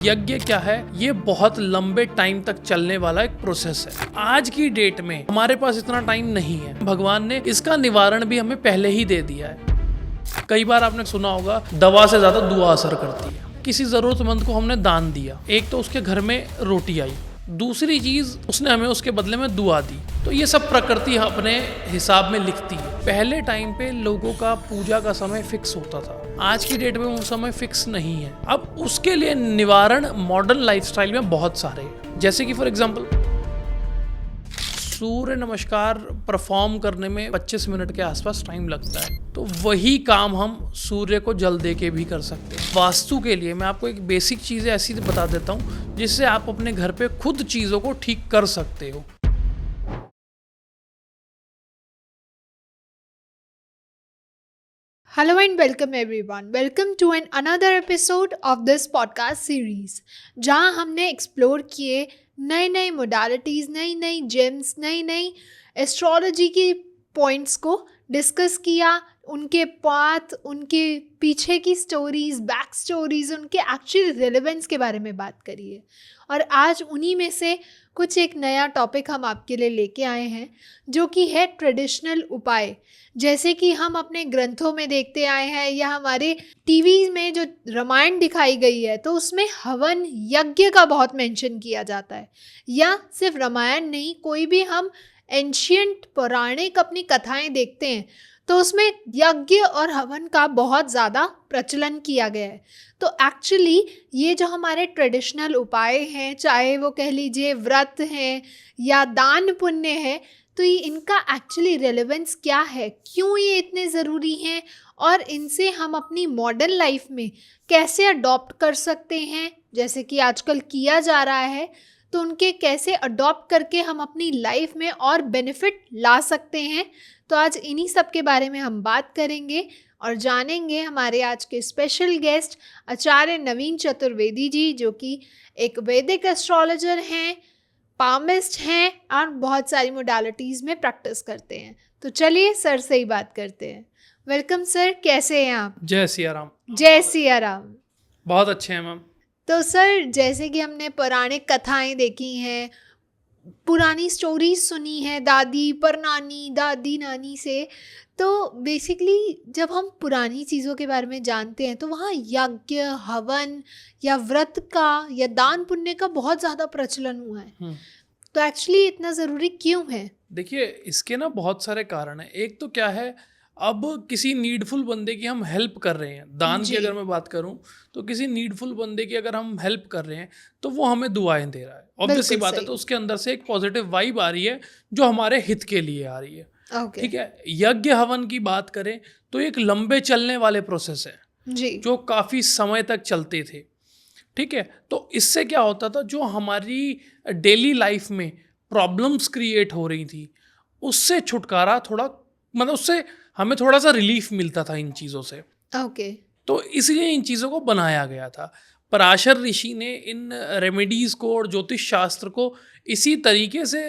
यज्ञ क्या है? ये बहुत लंबे टाइम तक चलने वाला एक प्रोसेस है। आज की डेट में हमारे पास इतना टाइम नहीं है। भगवान ने इसका निवारण भी हमें पहले ही दे दिया है। कई बार आपने सुना होगा दवा से ज्यादा दुआ असर करती है। किसी जरूरतमंद को हमने दान दिया, एक तो उसके घर में रोटी आई, दूसरी चीज उसने हमें उसके बदले में दुआ दी। तो ये सब प्रकृति अपने हिसाब में लिखती है। पहले टाइम पे लोगों का पूजा का समय फिक्स होता था, आज की डेट में वो समय फिक्स नहीं है। अब उसके लिए निवारण मॉडर्न लाइफस्टाइल में बहुत सारे हैं। जैसे कि फॉर एग्जांपल सूर्य नमस्कार परफॉर्म करने में 25 मिनट के आसपास टाइम लगता है, तो वही काम हम सूर्य को जल दे के भी कर सकते हैं। वास्तु के लिए मैं आपको एक बेसिक चीज़ें ऐसी बता देता हूँ जिससे आप अपने घर पे खुद चीज़ों को ठीक कर सकते हो। Hello and welcome everyone. Welcome to another episode of this podcast series जहाँ हमने एक्सप्लोर किए नए नए मोडालिटीज़, नई नई जेम्स, नई नई एस्ट्रोलॉजी की पॉइंट्स को डिस्कस किया, उनके पाथ, उनके पीछे की स्टोरीज, बैक स्टोरीज, उनके एक्चुअल रिलेवेंस के बारे में बात करी है। और आज उन्हीं में से कुछ एक नया टॉपिक हम आपके लिए लेके आए हैं जो कि है ट्रेडिशनल उपाय। जैसे कि हम अपने ग्रंथों में देखते आए हैं या हमारे टीवी में जो रामायण दिखाई गई है तो उसमें हवन यज्ञ का बहुत मेंशन किया जाता है। या सिर्फ रामायण नहीं, कोई भी हम एंशियंट पौराणिक अपनी कथाएं देखते हैं तो उसमें यज्ञ और हवन का बहुत ज़्यादा प्रचलन किया गया है। तो एक्चुअली ये जो हमारे ट्रेडिशनल उपाय हैं, चाहे वो कह लीजिए व्रत हैं या दान पुण्य है, तो ये इनका एक्चुअली रेलेवेंस क्या है, क्यों ये इतने ज़रूरी हैं और इनसे हम अपनी मॉडर्न लाइफ में कैसे अडॉप्ट कर सकते हैं, जैसे कि आजकल किया जा रहा है, तो उनके कैसे अडॉप्ट करके हम अपनी लाइफ में और बेनिफिट ला सकते हैं। तो आज इन्हीं सब के बारे में हम बात करेंगे और जानेंगे हमारे आज के स्पेशल गेस्ट आचार्य नवीन चतुर्वेदी जी, जो कि एक वैदिक एस्ट्रोलॉजर हैं, पामिस्ट हैं और बहुत सारी मोडालिटीज़ में प्रैक्टिस करते हैं। तो चलिए सर से ही बात करते हैं। वेलकम सर, कैसे हैं आप? जय सिया राम। जय सिया राम। बहुत अच्छे हैं मैम। तो सर, जैसे कि हमने पौराणिक कथाएं देखी हैं, पुरानी स्टोरीज सुनी है दादी परनानी, दादी नानी से, तो बेसिकली जब हम पुरानी चीज़ों के बारे में जानते हैं तो वहाँ यज्ञ, हवन या व्रत का या दान पुण्य का बहुत ज़्यादा प्रचलन हुआ है। तो एक्चुअली इतना ज़रूरी क्यों है? देखिए, इसके ना बहुत सारे कारण हैं। एक तो क्या है, अब किसी नीडफुल बंदे की हम हेल्प कर रहे हैं, दान की अगर मैं बात करूं तो किसी नीडफुल बंदे की अगर हम हेल्प कर रहे हैं तो वो हमें दुआएं दे रहा है। ऑब्वियस सी बात है, तो उसके अंदर से एक पॉजिटिव वाइब आ रही है जो हमारे हित के लिए आ रही है। ठीक है। यज्ञ हवन की बात करें तो एक लंबे चलने वाले प्रोसेस है जी, जो काफ़ी समय तक चलते थे। ठीक है। तो इससे क्या होता था, जो हमारी डेली लाइफ में प्रॉब्लम्स क्रिएट हो रही थी उससे छुटकारा थोड़ा, मतलब उससे हमें थोड़ा सा रिलीफ मिलता था इन चीज़ों से। ओके। तो इसलिए इन चीज़ों को बनाया गया था। पराशर ऋषि ने इन रेमेडीज़ को और ज्योतिष शास्त्र को इसी तरीके से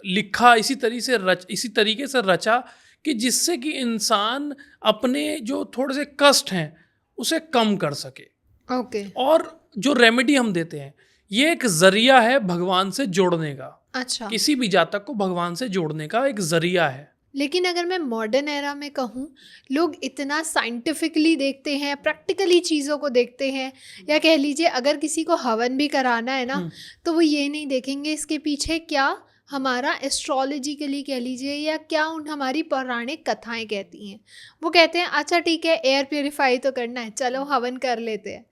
लिखा, इसी तरीके से रचा कि जिससे कि इंसान अपने जो थोड़े से कष्ट हैं उसे कम कर सके। ओके। और जो रेमेडी हम देते हैं ये एक जरिया है भगवान से जोड़ने का। अच्छा। किसी भी जातक को भगवान से जोड़ने का एक जरिया है। लेकिन अगर मैं मॉडर्न एरा में कहूँ, लोग इतना साइंटिफिकली देखते हैं, प्रैक्टिकली चीज़ों को देखते हैं, या कह लीजिए अगर किसी को हवन भी कराना है ना तो वो ये नहीं देखेंगे इसके पीछे क्या हमारा एस्ट्रोलॉजिकली कह लीजिए या क्या उन हमारी पौराणिक कथाएं कहती हैं। वो कहते हैं अच्छा ठीक है, एयर प्योरीफाई तो करना है, चलो हवन कर लेते हैं।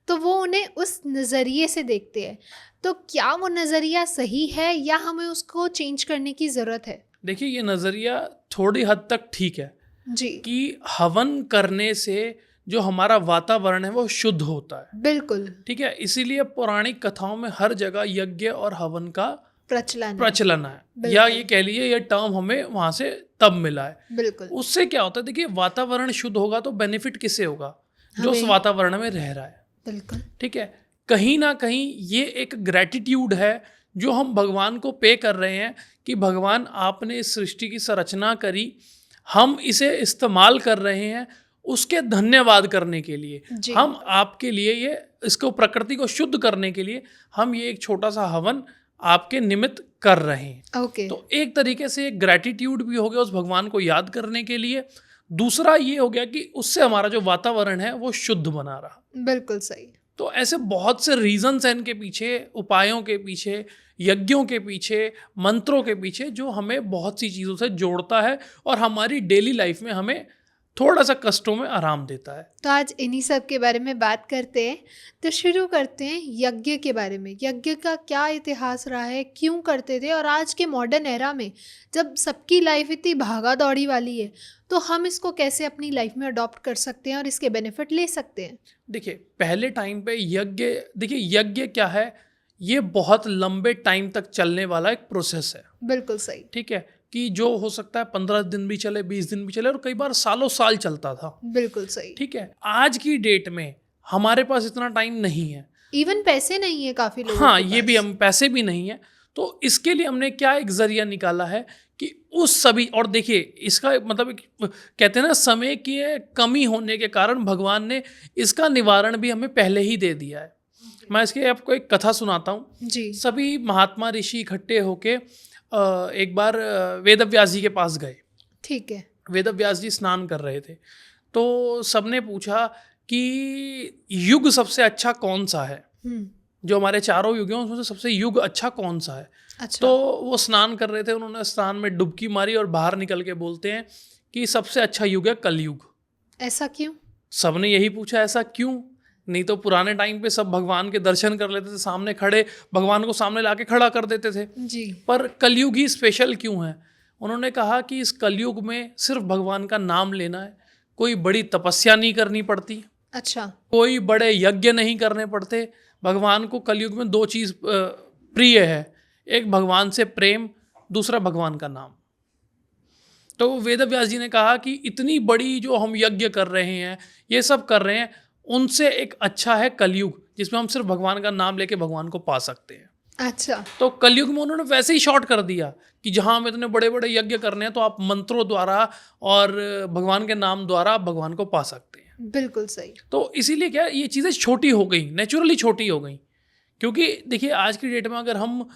तो वो उन्हें उस नज़रिए से देखते हैं। तो क्या वो नज़रिया सही है या हमें उसको चेंज करने की ज़रूरत है? देखिए, ये नज़रिया थोड़ी हद तक ठीक है जी, कि हवन करने से जो हमारा वातावरण है वो शुद्ध होता है। बिल्कुल। ठीक है। इसीलिए पौराणिक कथाओं में हर जगह यज्ञ और हवन का प्रचलन है, या ये कह लीजिए ये टर्म हमें वहाँ से तब मिला है। बिल्कुल। उससे क्या होता है, देखिए वातावरण शुद्ध होगा तो बेनिफिट किससे होगा? जो उस वातावरण में रह रहा है। बिल्कुल। ठीक है। कहीं ना कहीं ये एक ग्रैटिट्यूड है जो हम भगवान को पे कर रहे हैं कि भगवान आपने इस सृष्टि की संरचना करी, हम इसे इस्तेमाल कर रहे हैं, उसके धन्यवाद करने के लिए जी। हम आपके लिए ये इसको प्रकृति को शुद्ध करने के लिए हम ये एक छोटा सा हवन आपके निमित्त कर रहे हैं। ओके। तो एक तरीके से ग्रैटिट्यूड भी हो गया उस भगवान को याद करने के लिए। दूसरा ये हो गया कि उससे हमारा जो वातावरण है वो शुद्ध बना रहा। बिल्कुल सही। तो ऐसे बहुत से रीजंस हैं इनके पीछे, उपायों के पीछे, यज्ञों के पीछे, मंत्रों के पीछे, जो हमें बहुत सी चीज़ों से जोड़ता है और हमारी डेली लाइफ में हमें थोड़ा सा कष्टों में आराम देता है। तो आज इन्हीं सब के बारे में बात करते हैं। तो शुरू करते हैं यज्ञ के बारे में। यज्ञ का क्या इतिहास रहा है, क्यों करते थे, और आज के मॉडर्न एरा में जब सबकी लाइफ इतनी भागा दौड़ी वाली है तो हम इसको कैसे अपनी लाइफ में अडॉप्ट कर सकते हैं और इसके बेनिफिट ले सकते हैं। देखिए, पहले टाइम पे यज्ञ, देखिए यज्ञ क्या है, ये बहुत लंबे टाइम तक चलने वाला एक प्रोसेस है। बिल्कुल सही। ठीक है, कि जो हो सकता है 15 दिन भी चले, 20 दिन भी चले, और कई बार सालों साल चलता था। बिल्कुल सही। ठीक है, आज की डेट में हमारे पास इतना टाइम नहीं है, इवन पैसे नहीं है काफी लोगों हाँ, के ये पास। भी हम पैसे भी नहीं है। तो इसके लिए हमने क्या एक जरिया निकाला है कि उस सभी, और देखिए इसका मतलब कहते हैं ना, समय की कमी होने के कारण भगवान ने इसका निवारण भी हमें पहले ही दे दिया है। मैं इसके आपको एक कथा सुनाता हूँ। जी। सभी महात्मा ऋषि इकट्ठे होके एक बार वेदव्यास जी के पास गए। ठीक है। वेदव्यास जी स्नान कर रहे थे, तो सबने पूछा कि युग सबसे अच्छा कौन सा है, जो हमारे चारों युग हैं उसमें से सबसे युग अच्छा कौन सा है। अच्छा। तो वो स्नान कर रहे थे, उन्होंने स्नान में डुबकी मारी और बाहर निकल के बोलते हैं कि सबसे अच्छा युग है कलयुग। ऐसा क्यों? सबने यही पूछा, ऐसा क्यों? नहीं तो पुराने टाइम पे सब भगवान के दर्शन कर लेते थे, सामने खड़े भगवान को सामने लाके खड़ा कर देते थे। जी। पर कलयुग ही स्पेशल क्यों है? उन्होंने कहा कि इस कलयुग में सिर्फ भगवान का नाम लेना है, कोई बड़ी तपस्या नहीं करनी पड़ती, अच्छा। कोई बड़े यज्ञ नहीं करने पड़ते। भगवान को कलयुग में 2 चीज़ प्रिय है, एक भगवान से प्रेम, दूसरा भगवान का नाम। तो वेदव्यास जी ने कहा कि इतनी बड़ी जो हम यज्ञ कर रहे हैं, ये सब कर रहे हैं, उनसे एक अच्छा है कलयुग, जिसमें हम सिर्फ भगवान का नाम लेके भगवान को पा सकते हैं। अच्छा। तो कलयुग में उन्होंने वैसे ही शॉर्ट कर दिया कि जहाँ हम इतने बड़े बड़े यज्ञ करने हैं, तो आप मंत्रों द्वारा और भगवान के नाम द्वारा आप भगवान को पा सकते हैं। बिल्कुल सही। तो इसीलिए क्या, ये चीज़ें छोटी हो गई, नेचुरली छोटी हो गई। क्योंकि देखिए आज की डेट में अगर हम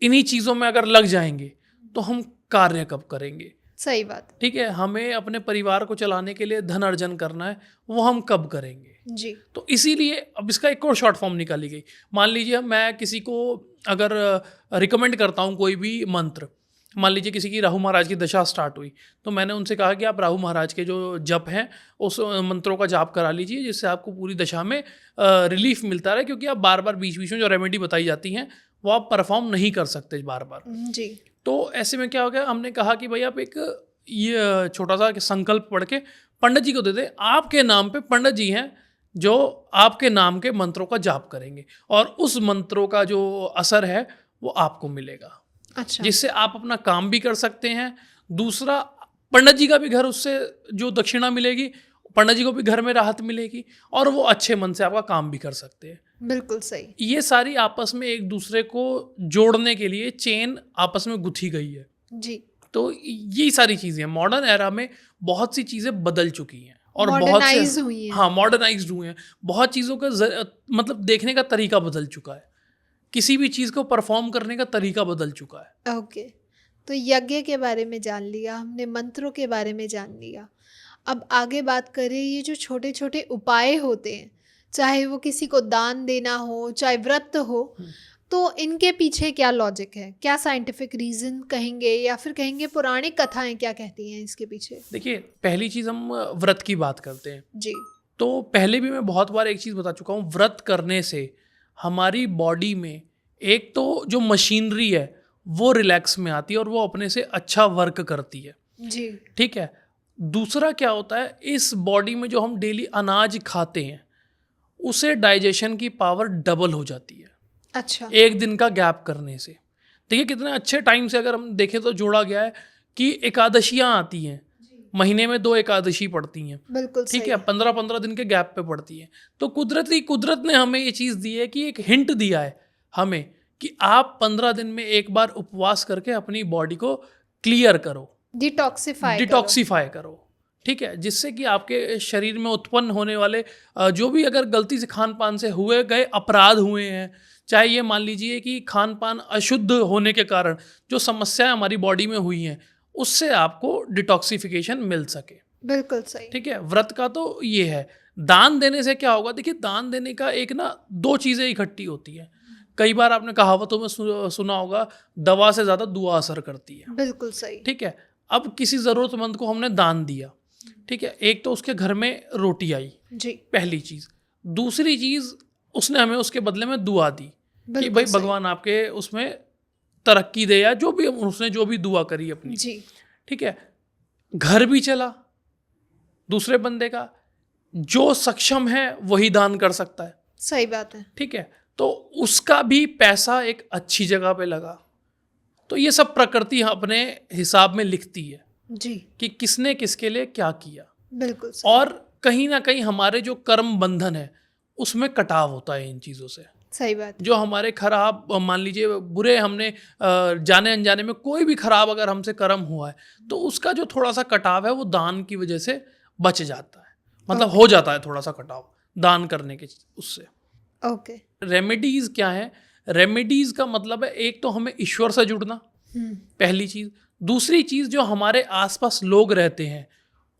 इन्हीं चीज़ों में अगर लग जाएंगे तो हम कार्य कब करेंगे? सही बात। ठीक है, हमें अपने परिवार को चलाने के लिए धन अर्जन करना है, वो हम कब करेंगे? जी। तो इसीलिए अब इसका एक और शॉर्ट फॉर्म निकाली गई। मान लीजिए मैं किसी को अगर रिकमेंड करता हूँ कोई भी मंत्र, मान लीजिए किसी की राहु महाराज की दशा स्टार्ट हुई, तो मैंने उनसे कहा कि आप राहु महाराज के जो जप हैं उस मंत्रों का जाप करा लीजिए, जिससे आपको पूरी दशा में रिलीफ मिलता रहे, क्योंकि आप बार बार बीच बीच में जो रेमेडी बताई जाती हैं वो आप परफॉर्म नहीं कर सकते बार बार। जी। तो ऐसे में क्या हो गया, हमने कहा कि भाई आप एक ये छोटा सा संकल्प पढ़ के पंडित जी को दे दें। आपके नाम पे पंडित जी हैं जो आपके नाम के मंत्रों का जाप करेंगे, और उस मंत्रों का जो असर है वो आपको मिलेगा। अच्छा। जिससे आप अपना काम भी कर सकते हैं। दूसरा, पंडित जी का भी घर, उससे जो दक्षिणा मिलेगी, पंडित जी को भी घर में राहत मिलेगी, और वो अच्छे मन से आपका काम भी कर सकते हैं। बिल्कुल सही। ये सारी आपस में एक दूसरे को जोड़ने के लिए चेन आपस में गुथी गई है। जी। तो यही सारी चीज़ें, मॉडर्न एरा में बहुत सी चीज़ें बदल चुकी हैं और बहुत मॉडर्नाइज से, हुई हैं। हाँ, मॉडर्नाइज्ड हुए हैं। बहुत चीज़ों का मतलब देखने का तरीका बदल चुका है, किसी भी चीज़ को परफॉर्म करने का तरीका बदल चुका है। ओके। तो यज्ञ के बारे में जान लिया हमने, मंत्रों के बारे में जान लिया। अब आगे बात करें, ये जो छोटे छोटे उपाय होते हैं, चाहे वो किसी को दान देना हो, चाहे व्रत हो, तो इनके पीछे क्या लॉजिक है? क्या साइंटिफिक रीजन कहेंगे, या फिर कहेंगे पौराणिक कथाएं क्या कहती हैं इसके पीछे? देखिए, पहली चीज़ हम व्रत की बात करते हैं। जी। तो पहले भी मैं बहुत बार एक चीज़ बता चुका हूँ, व्रत करने से हमारी बॉडी में एक तो जो मशीनरी है वो रिलैक्स में आती है और वो अपने से अच्छा वर्क करती है। जी। ठीक है। दूसरा क्या होता है, इस बॉडी में जो हम डेली अनाज खाते हैं उसे डाइजेशन की पावर डबल हो जाती है। अच्छा। एक दिन का गैप करने से। देखिए कितने अच्छे टाइम से अगर हम देखें तो जोड़ा गया है कि एकादशियाँ आती हैं, महीने में 2 एकादशी पड़ती हैं। बिल्कुल ठीक सही। है, 15-15 दिन के गैप पे पड़ती है। तो कुदरत ने हमें ये चीज़ दी है कि एक हिंट दिया है हमें कि आप 15 दिन में एक बार उपवास करके अपनी बॉडी को क्लियर करो, डिटॉक्सिफाई डिटॉक्सिफाई करो। ठीक है, जिससे कि आपके शरीर में उत्पन्न होने वाले जो भी अगर गलती से खान पान से हुए गए अपराध हुए हैं, चाहे ये मान लीजिए कि खान पान अशुद्ध होने के कारण जो समस्याएं हमारी बॉडी में हुई हैं, उससे आपको डिटॉक्सिफिकेशन मिल सके। बिल्कुल सही। ठीक है, व्रत का तो ये है। दान देने से क्या होगा, देखिए दान देने का एक ना दो चीज़ें इकट्ठी होती हैं। कई बार आपने कहावतों में सुना होगा, दवा से ज़्यादा दुआ असर करती है। बिल्कुल सही। ठीक है, अब किसी ज़रूरतमंद को हमने दान दिया, ठीक है, एक तो उसके घर में रोटी आई, जी, पहली चीज़। दूसरी चीज़, उसने हमें उसके बदले में दुआ दी कि बिल्कुल भाई सही। भगवान आपके उसमें तरक्की दे, या जो भी उसने जो भी दुआ करी अपनी। जी, ठीक है, घर भी चला दूसरे बंदे का। जो सक्षम है वही दान कर सकता है। सही बात है। ठीक है, तो उसका भी पैसा एक अच्छी जगह पे लगा। तो ये सब प्रकृति अपने हिसाब में लिखती है जी, कि किसने किसके लिए क्या किया। बिल्कुल सही। और कहीं ना कहीं हमारे जो कर्म बंधन है उसमें कटाव होता है इन चीज़ों से। सही बात। जो हमारे खराब, मान लीजिए बुरे, हमने जाने अनजाने में कोई भी खराब अगर हमसे कर्म हुआ है, तो उसका जो थोड़ा सा कटाव है वो दान की वजह से बच जाता है। मतलब हो जाता है थोड़ा सा कटाव दान करने के उससे। ओके। रेमेडीज क्या है? रेमेडीज का मतलब है, एक तो हमें ईश्वर से जुड़ना, पहली चीज़। दूसरी चीज़, जो हमारे आसपास लोग रहते हैं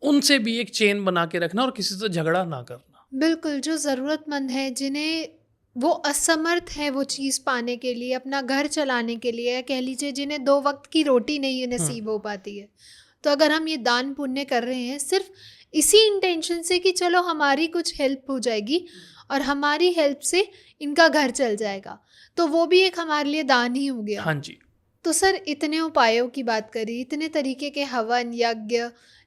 उनसे भी एक चेन बना के रखना और किसी से झगड़ा ना करना। बिल्कुल, जो ज़रूरतमंद है, जिन्हें वो असमर्थ है वो चीज़ पाने के लिए, अपना घर चलाने के लिए, या कह लीजिए जिन्हें 2 वक्त की रोटी नहीं नसीब हो पाती है, तो अगर हम ये दान पुण्य कर रहे हैं सिर्फ इसी इंटेंशन से कि चलो हमारी कुछ हेल्प हो जाएगी और हमारी हेल्प से इनका घर चल जाएगा, तो वो भी एक हमारे लिए दान ही हो गया। हाँ जी। तो सर, इतने उपायों की बात करी, इतने तरीके के हवन यज्ञ,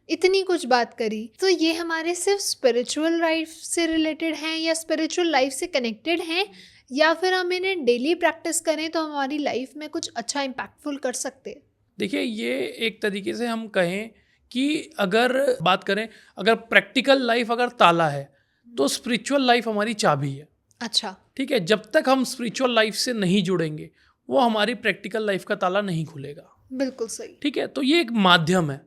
इतनी कुछ बात करी, तो ये हमारे सिर्फ स्पिरिचुअल लाइफ से रिलेटेड हैं या स्पिरिचुअल लाइफ से कनेक्टेड हैं, या फिर हम इन्हें डेली प्रैक्टिस करें तो हमारी लाइफ में कुछ अच्छा इम्पैक्टफुल कर सकते हैं? देखिए, ये एक तरीके से हम कहें कि अगर बात करें, अगर प्रैक्टिकल लाइफ अगर ताला है तो स्पिरिचुअल लाइफ हमारी चाबी है। अच्छा। ठीक है, जब तक हम स्पिरिचुअल लाइफ से नहीं जुड़ेंगे वो हमारी प्रैक्टिकल लाइफ का ताला नहीं खुलेगा। बिल्कुल सही। ठीक है, तो ये एक माध्यम है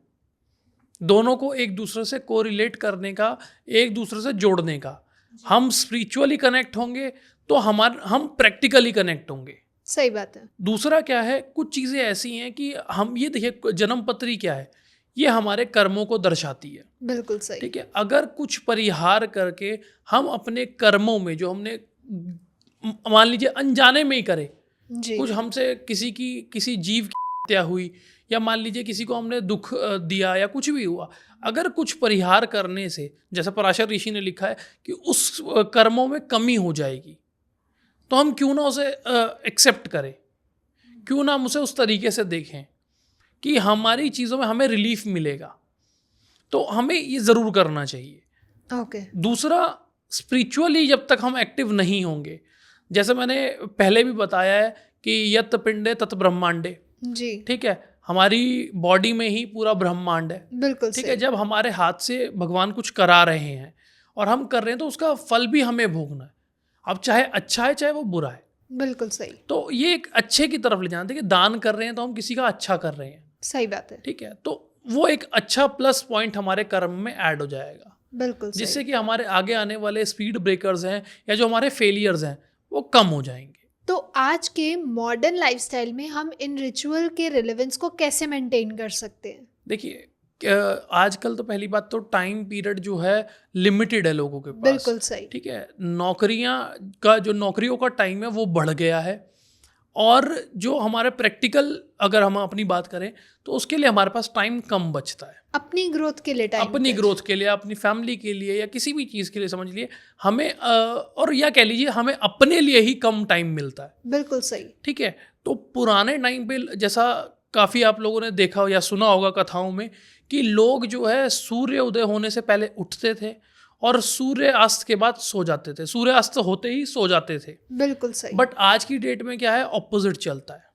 दोनों को एक दूसरे से कोरिलेट करने का, एक दूसरे से जोड़ने का। हम स्पिरिचुअली कनेक्ट होंगे तो हम प्रैक्टिकली कनेक्ट होंगे। सही बात है। दूसरा क्या है, कुछ चीज़ें ऐसी हैं कि हम ये देखिए, जन्म पत्री क्या है, ये हमारे कर्मों को दर्शाती है। बिल्कुल सही। ठीक है, अगर कुछ परिहार करके हम अपने कर्मों में जो हमने मान लीजिए अनजाने में ही करे, जी, कुछ हमसे किसी जीव की हत्या हुई, या मान लीजिए किसी को हमने दुख दिया, या कुछ भी हुआ, अगर कुछ परिहार करने से, जैसा पराशर ऋषि ने लिखा है कि उस कर्मों में कमी हो जाएगी, तो हम क्यों ना उसे एक्सेप्ट करें, क्यों ना हम उसे उस तरीके से देखें कि हमारी चीज़ों में हमें रिलीफ मिलेगा। तो हमें ये ज़रूर करना चाहिए। ओके। दूसरा, स्पिरिचुअली जब तक हम एक्टिव नहीं होंगे, जैसे मैंने पहले भी बताया है कि यत पिंडे तत् ब्रह्मांडे। जी, ठीक है, हमारी बॉडी में ही पूरा ब्रह्मांड है। बिल्कुल ठीक सही। है, जब हमारे हाथ से भगवान कुछ करा रहे हैं और हम कर रहे हैं तो उसका फल भी हमें भोगना है। अब चाहे अच्छा है चाहे वो बुरा है। बिल्कुल सही। तो ये एक अच्छे की तरफ ले जाना। देखिए, दान कर रहे हैं तो हम किसी का अच्छा कर रहे हैं। सही बात है। ठीक है, तो वो एक अच्छा प्लस पॉइंट हमारे कर्म में ऐड हो जाएगा, बिल्कुल सही। जिससे कि हमारे आगे आने वाले स्पीड ब्रेकर्स हैं या जो हमारे फेलियर्स हैं वो कम हो जाएंगे। तो आज के मॉडर्न लाइफस्टाइल में हम इन रिचुअल के रिलेवेंस को कैसे मेंटेन कर सकते हैं? देखिए, आजकल तो पहली बात तो टाइम पीरियड जो है लिमिटेड है लोगों के पास। बिल्कुल सही। ठीक है, नौकरियों का टाइम है वो बढ़ गया है, और जो हमारे प्रैक्टिकल अगर हम अपनी बात करें तो उसके लिए हमारे पास टाइम कम बचता है। अपनी ग्रोथ के लिए टाइम, अपनी ग्रोथ के लिए, अपनी फैमिली के लिए, या किसी भी चीज़ के लिए समझ लिए हमें और या कह लीजिए हमें अपने लिए ही कम टाइम मिलता है। बिल्कुल सही। ठीक है, तो पुराने टाइम पे जैसा काफ़ी आप लोगों ने देखा या सुना होगा कथाओं में कि लोग जो है सूर्य उदय होने से पहले उठते थे और सूर्य अस्त के बाद सो जाते थे, सूर्य अस्त होते ही सो जाते थे। बिल्कुल सही। बट आज की डेट में क्या है, ऑपोजिट चलता है।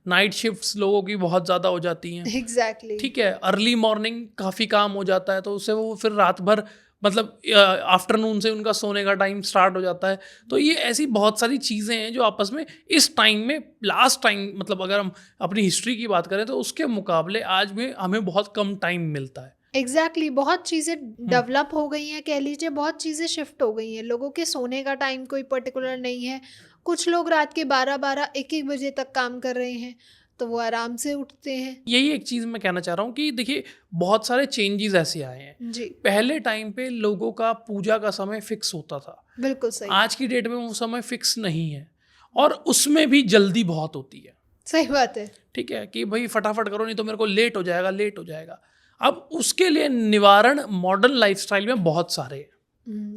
नाइट शिफ्ट्स लोगों की बहुत ज़्यादा हो जाती हैं। एग्जैक्टली। ठीक है, अर्ली मॉर्निंग काफ़ी काम हो जाता है, तो उससे वो फिर रात भर, मतलब आफ्टरनून से उनका सोने का टाइम स्टार्ट हो जाता है। तो ये ऐसी बहुत सारी चीज़ें हैं जो आपस में इस टाइम में, लास्ट टाइम, मतलब अगर हम अपनी हिस्ट्री की बात करें तो उसके मुकाबले आज में हमें बहुत कम टाइम मिलता है। एग्जैक्टली बहुत चीज़ें डेवलप हो गई हैं, कह लीजिए बहुत चीज़ें शिफ्ट हो गई हैं। लोगों के सोने का टाइम कोई पर्टिकुलर नहीं है। कुछ लोग रात के 12-12 1-1 बजे तक काम कर रहे हैं, तो वो आराम से उठते हैं। यही एक चीज़ मैं कहना चाह रहा हूँ कि देखिए बहुत सारे चेंजेस ऐसे आए हैं। जी, पहले टाइम पे लोगों का पूजा का समय फिक्स होता था, बिल्कुल सही। आज की डेट में वो समय फिक्स नहीं है और उसमें भी जल्दी बहुत होती है। सही बात है। ठीक है कि भाई फटाफट करो नहीं तो मेरे को लेट हो जाएगा, लेट हो जाएगा। अब उसके लिए निवारण मॉडर्न लाइफस्टाइल में बहुत सारे हैं।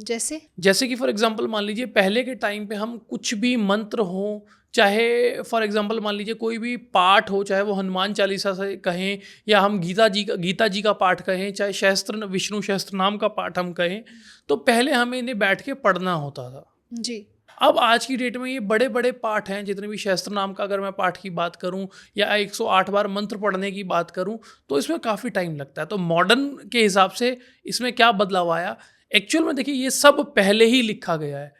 जैसे कि फॉर एग्जांपल मान लीजिए पहले के टाइम पे हम कुछ भी मंत्र हो, चाहे फॉर एग्जांपल मान लीजिए कोई भी पाठ हो, चाहे वो हनुमान चालीसा से कहें या हम गीता जी का पाठ कहें, चाहे शस्त्र विष्णु सहस्त्र नाम का पाठ हम कहें, तो पहले हमें इन्हें बैठ के पढ़ना होता था। जी, अब आज की डेट में ये बड़े बड़े पाठ हैं, जितने भी शस्त्र नाम का अगर मैं पाठ की बात करूं या 108 बार मंत्र पढ़ने की बात करूं, तो इसमें काफ़ी टाइम लगता है। तो मॉडर्न के हिसाब से इसमें क्या बदलाव आया? एक्चुअल में देखिए ये सब पहले ही लिखा गया है।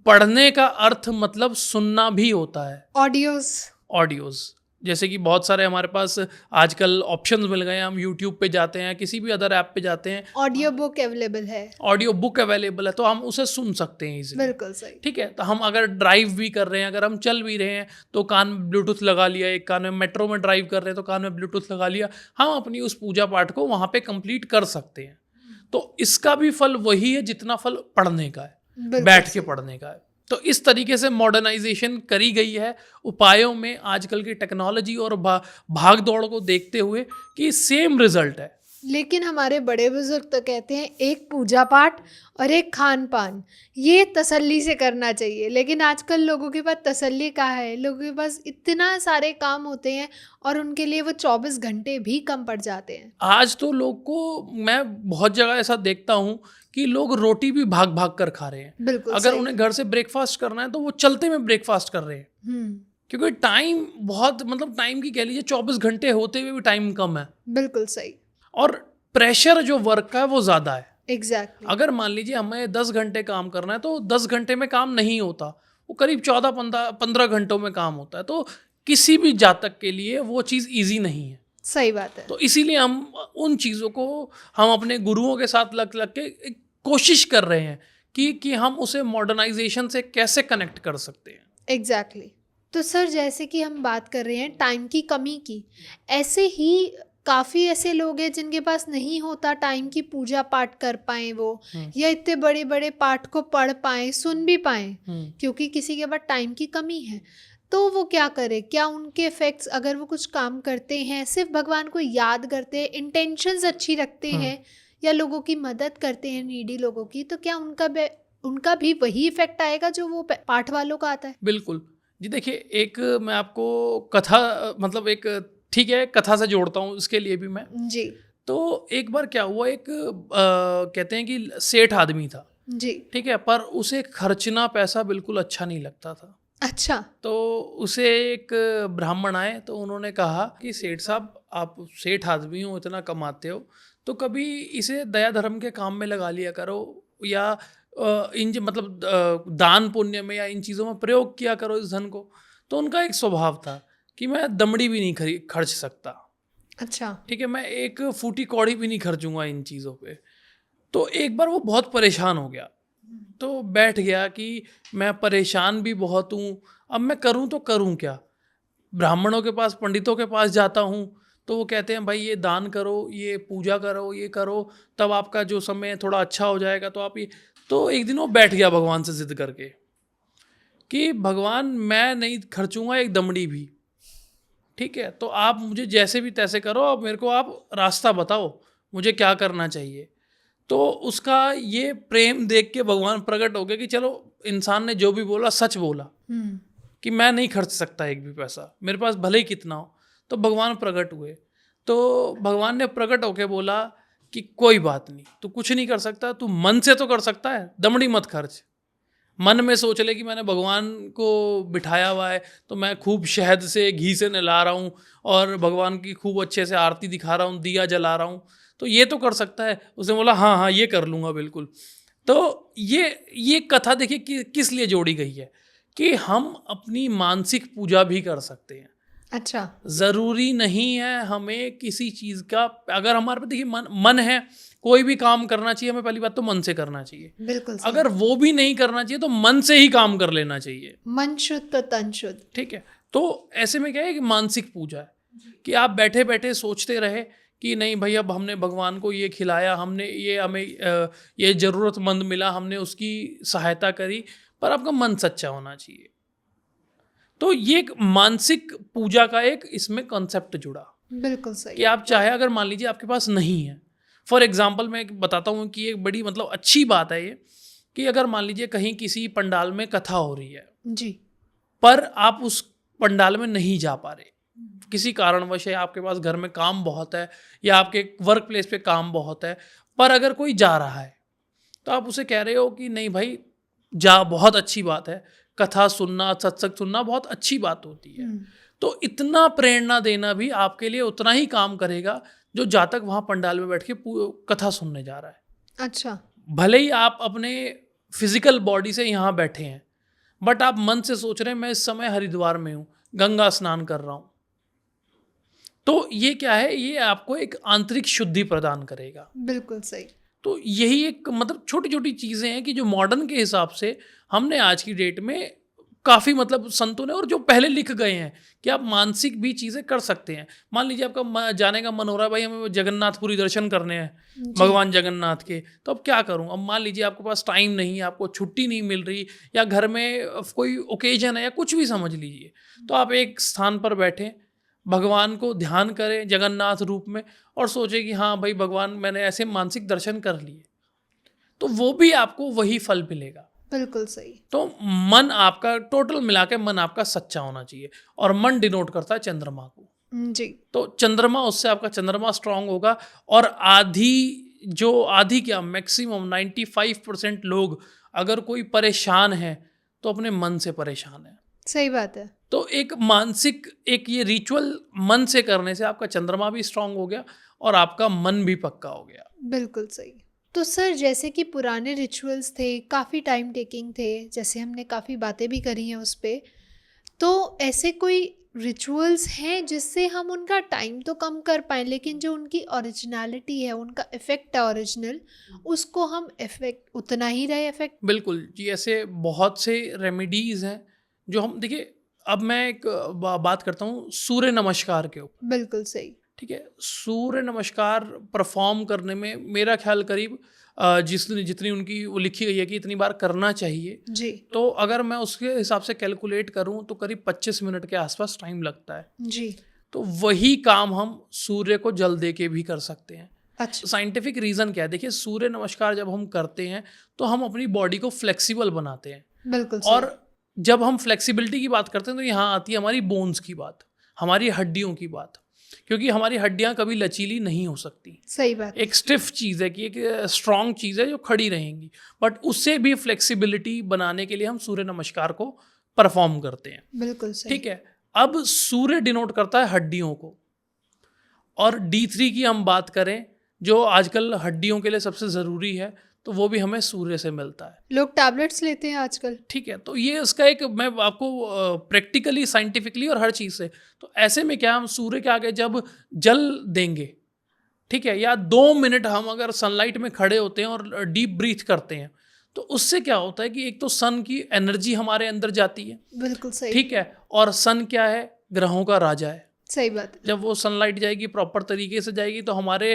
पढ़ने का अर्थ मतलब सुनना भी होता है। ऑडियोज जैसे कि बहुत सारे हमारे पास आजकल ऑप्शंस मिल गए हैं। हम यूट्यूब पे जाते हैं, किसी भी अदर ऐप पे जाते हैं, ऑडियो बुक अवेलेबल है। ऑडियो बुक अवेलेबल है, तो हम उसे सुन सकते हैं इजीली। बिल्कुल सही। ठीक है, तो हम अगर ड्राइव भी कर रहे हैं, अगर हम चल भी रहे हैं तो कान में ब्लूटूथ लगा लिया, एक कान में मेट्रो में ड्राइव कर रहे हैं तो कान में ब्लूटूथ लगा लिया, हम अपनी उस पूजा पाठ को वहाँ पे कंप्लीट कर सकते हैं। तो इसका भी फल वही है जितना फल पढ़ने का है, बैठ के पढ़ने का है। तो इस तरीके से मॉडर्नाइजेशन करी गई है उपायों में आजकल की टेक्नोलॉजी और भाग दौड़ को देखते हुए कि सेम रिजल्ट है। लेकिन हमारे बड़े बुजुर्ग तो कहते हैं एक पूजा पाठ और एक खान पान, ये तसल्ली से करना चाहिए। लेकिन आजकल लोगों के पास तसल्ली कहाँ है? लोगों के पास इतना सारे काम होते हैं और उनके लिए वो 24 घंटे भी कम पड़ जाते हैं। आज तो लोग को मैं बहुत जगह ऐसा देखता हूँ कि लोग रोटी भी भाग भाग कर खा रहे हैं। बिल्कुल अगर सही। उन्हें घर से ब्रेकफास्ट करना है तो वो चलते में ब्रेकफास्ट कर रहे हैं, क्योंकि टाइम बहुत मतलब टाइम की कह लीजिए 24 घंटे होते हुए भी टाइम कम है। बिल्कुल सही। और प्रेशर जो वर्क का है वो ज़्यादा है। एग्जैक्टली। अगर मान लीजिए हमें 10 घंटे काम करना है तो 10 घंटे में काम नहीं होता, वो करीब 14-15 घंटों में काम होता है। तो किसी भी जातक के लिए वो चीज़ ईजी नहीं है। सही बात है। तो इसीलिए हम उन चीज़ों को हम अपने गुरुओं के साथ लग लग के एक कोशिश कर रहे हैं कि हम उसे मॉडर्नाइजेशन से कैसे कनेक्ट कर सकते हैं। एग्जैक्टली। तो सर जैसे कि हम बात कर रहे हैं टाइम की कमी की, ऐसे ही काफ़ी ऐसे लोग हैं जिनके पास नहीं होता टाइम की पूजा पाठ कर पाएँ वो, या इतने बड़े बड़े पाठ को पढ़ पाएँ, सुन भी पाएँ, क्योंकि किसी के पास टाइम की कमी है। तो वो क्या करे? क्या उनके इफ़ेक्ट्स, अगर वो कुछ काम करते हैं, सिर्फ भगवान को याद करते हैं, इंटेंशंस अच्छी रखते हैं या लोगों की मदद करते हैं, नीडी लोगों की, तो क्या उनका भी वही इफेक्ट आएगा जो वो पाठ वालों का आता है? बिल्कुल जी। देखिए एक मैं आपको कथा मतलब एक ठीक है कथा से जोड़ता हूँ इसके लिए भी मैं। जी तो एक बार क्या हुआ, एक कहते हैं कि सेठ आदमी था। जी। ठीक है, पर उसे खर्चना पैसा बिल्कुल अच्छा नहीं लगता था। अच्छा। तो उसे एक ब्राह्मण आए तो उन्होंने कहा कि सेठ साहब आप सेठ आदमी हो, इतना कमाते हो, तो कभी इसे दया धर्म के काम में लगा लिया करो, या दान पुण्य में या इन चीज़ों में प्रयोग किया करो इस धन को। तो उनका एक स्वभाव था कि मैं दमड़ी भी नहीं खर्च सकता। अच्छा। ठीक है, मैं एक फूटी कौड़ी भी नहीं खर्चूंगा इन चीज़ों पे। तो एक बार वो बहुत परेशान हो गया, तो बैठ गया कि मैं परेशान भी बहुत हूँ, अब मैं करूँ तो करूँ क्या। ब्राह्मणों के पास, पंडितों के पास जाता हूँ तो वो कहते हैं भाई ये दान करो, ये पूजा करो, ये करो, तब आपका जो समय थोड़ा अच्छा हो जाएगा। तो आप ये, तो एक दिन वो बैठ गया भगवान से जिद करके कि भगवान मैं नहीं खर्चूंगा एक दमड़ी भी। ठीक है, तो आप मुझे जैसे भी तैसे करो, अब मेरे को आप रास्ता बताओ मुझे क्या करना चाहिए। तो उसका ये प्रेम देख के भगवान प्रकट हो गए कि चलो इंसान ने जो भी बोला सच बोला कि मैं नहीं खर्च सकता एक भी पैसा, मेरे पास भले ही कितना हो। तो भगवान प्रकट हुए, तो भगवान ने प्रकट होके बोला कि कोई बात नहीं, तू कुछ नहीं कर सकता, तू मन से तो कर सकता है, दमड़ी मत खर्च। मन में सोच ले कि मैंने भगवान को बिठाया हुआ है तो मैं खूब शहद से घी से नहला रहा हूँ और भगवान की खूब अच्छे से आरती दिखा रहा हूँ, दिया जला रहा हूँ, तो ये तो कर सकता है। उसने बोला हाँ हाँ ये कर लूँगा बिल्कुल। तो ये कथा देखिए किस लिए जोड़ी गई है कि हम अपनी मानसिक पूजा भी कर सकते हैं। अच्छा। जरूरी नहीं है हमें किसी चीज का, अगर हमारे पे देखिए मन है, कोई भी काम करना चाहिए हमें, पहली बात तो मन से करना चाहिए। बिल्कुल सही। अगर वो भी नहीं करना चाहिए तो मन से ही काम कर लेना चाहिए। मन शुद्ध तो तन शुद्ध। ठीक है, तो ऐसे में क्या है कि मानसिक पूजा है कि आप बैठे बैठे सोचते रहे कि नहीं भाई अब हमने भगवान को ये खिलाया, हमने ये हमें ये जरूरतमंद मिला, हमने उसकी सहायता करी, पर आपका मन सच्चा होना चाहिए। तो ये एक मानसिक पूजा का एक इसमें कॉन्सेप्ट जुड़ा बिल्कुल सही। कि आप चाहे, अगर मान लीजिए आपके पास नहीं है, फॉर एग्जाम्पल मैं बताता हूँ कि एक बड़ी मतलब अच्छी बात है ये, कि अगर मान लीजिए कहीं किसी पंडाल में कथा हो रही है जी। पर आप उस पंडाल में नहीं जा पा रहे, किसी कारणवश है, आपके पास घर में काम बहुत है या आपके वर्क प्लेस पे काम बहुत है, पर अगर कोई जा रहा है तो आप उसे कह रहे हो कि नहीं भाई जा, बहुत अच्छी बात है, कथा सुनना, सत्संग सुनना बहुत अच्छी बात होती है। तो इतना प्रेरणा देना भी आपके लिए उतना ही काम करेगा जो जातक वहाँ पंडाल में बैठ के कथा सुनने जा रहा है। अच्छा। भले ही आप अपने फिजिकल बॉडी से यहाँ बैठे हैं, बट आप मन से सोच रहे हैं मैं इस समय हरिद्वार में हूँ, गंगा स्नान कर रहा हूँ, तो ये क्या है, ये आपको एक आंतरिक शुद्धि प्रदान करेगा। बिल्कुल सही। तो यही एक मतलब छोटी छोटी चीज़ें हैं कि जो मॉडर्न के हिसाब से हमने आज की डेट में काफ़ी मतलब संतों ने, और जो पहले लिख गए हैं कि आप मानसिक भी चीज़ें कर सकते हैं। मान लीजिए आपका जाने का मन हो रहा है, भाई हमें जगन्नाथपुरी दर्शन करने हैं भगवान जगन्नाथ के, तो अब क्या करूं, अब मान लीजिए आपके पास टाइम नहीं है, आपको छुट्टी नहीं मिल रही, या घर में कोई ओकेजन है या कुछ भी समझ लीजिए, तो आप एक स्थान पर बैठें, भगवान को ध्यान करें जगन्नाथ रूप में, और सोचें कि हाँ भाई भगवान मैंने ऐसे मानसिक दर्शन कर लिए, तो वो भी आपको वही फल मिलेगा। बिल्कुल सही। तो मन आपका टोटल मिला के मन आपका सच्चा होना चाहिए, और मन डिनोट करता है चंद्रमा को। जी। तो चंद्रमा, उससे आपका चंद्रमा स्ट्रांग होगा, और आधी क्या मैक्सिमम 95% लोग अगर कोई परेशान है तो अपने मन से परेशान है। सही बात है। तो एक मानसिक एक ये रिचुअल मन से करने से आपका चंद्रमा भी स्ट्रांग हो गया और आपका मन भी पक्का हो गया। बिल्कुल सही। तो सर जैसे कि पुराने रिचुअल्स थे, काफ़ी टाइम टेकिंग थे, जैसे हमने काफ़ी बातें भी करी हैं उस पर, तो ऐसे कोई रिचुअल्स हैं जिससे हम उनका टाइम तो कम कर पाएँ, लेकिन जो उनकी ओरिजिनलिटी है, उनका इफ़ेक्ट है ओरिजिनल, उसको हम इफ़ेक्ट उतना ही रहे इफ़ेक्ट। बिल्कुल जी, ऐसे बहुत से रेमेडीज़ हैं जो हम देखिए। अब मैं एक बात करता हूँ सूर्य नमस्कार के ऊपर। बिल्कुल सही। ठीक है, सूर्य नमस्कार परफॉर्म करने में मेरा ख्याल करीब जितनी उनकी वो लिखी गई है कि इतनी बार करना चाहिए, जी। तो अगर मैं उसके हिसाब से कैलकुलेट करूं तो करीब 25 मिनट के आसपास टाइम लगता है। जी। तो वही काम हम सूर्य को जल दे के भी कर सकते हैं। अच्छा। साइंटिफिक रीज़न क्या है, देखिए सूर्य नमस्कार जब हम करते हैं तो हम अपनी बॉडी को फ्लेक्सिबल बनाते हैं, बिल्कुल सही। और जब हम फ्लेक्सिबिलिटी की बात करते हैं तो यहाँ आती है हमारी बोन्स की बात, हमारी हड्डियों की बात, क्योंकि हमारी हड्डियां कभी लचीली नहीं हो सकती। सही बात। एक स्टिफ चीज़ है कि एक स्ट्रॉन्ग चीज़ है जो खड़ी रहेंगी, बट उससे भी फ्लेक्सिबिलिटी बनाने के लिए हम सूर्य नमस्कार को परफॉर्म करते हैं। बिल्कुल सही। ठीक है, अब सूर्य डिनोट करता है हड्डियों को, और D3 की हम बात करें जो आजकल हड्डियों के लिए सबसे ज़रूरी है, तो वो भी हमें सूर्य से मिलता है। लोग टैबलेट्स लेते हैं आजकल। ठीक है, तो ये उसका एक मैं आपको प्रैक्टिकली, साइंटिफिकली और हर चीज़ से, तो ऐसे में क्या हम सूर्य के आगे जब जल देंगे, ठीक है, या 2 मिनट हम अगर सनलाइट में खड़े होते हैं और डीप ब्रीथ करते हैं, तो उससे क्या होता है कि एक तो सन की एनर्जी हमारे अंदर जाती है। बिल्कुल सही। ठीक है, और सन क्या है, ग्रहों का राजा है। सही बात है। जब वो सनलाइट जाएगी, प्रॉपर तरीके से जाएगी, तो हमारे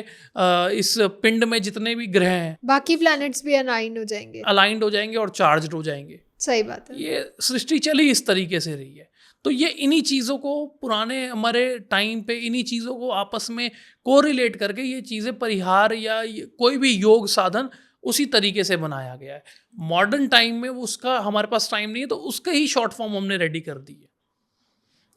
इस पिंड में जितने भी ग्रह हैं बाकी प्लैनेट्स भी अलाइन हो जाएंगे, अलाइंड हो जाएंगे और चार्ज्ड हो जाएंगे। सही बात है। ये सृष्टि चली इस तरीके से रही है। तो ये इन्हीं चीज़ों को पुराने हमारे टाइम पे इन्हीं चीज़ों को आपस में कोरिलेट करके ये चीज़ें परिहार या कोई भी योग साधन उसी तरीके से बनाया गया है। मॉडर्न टाइम में उसका हमारे पास टाइम नहीं है, तो उसका ही शॉर्ट फॉर्म हमने रेडी कर दी है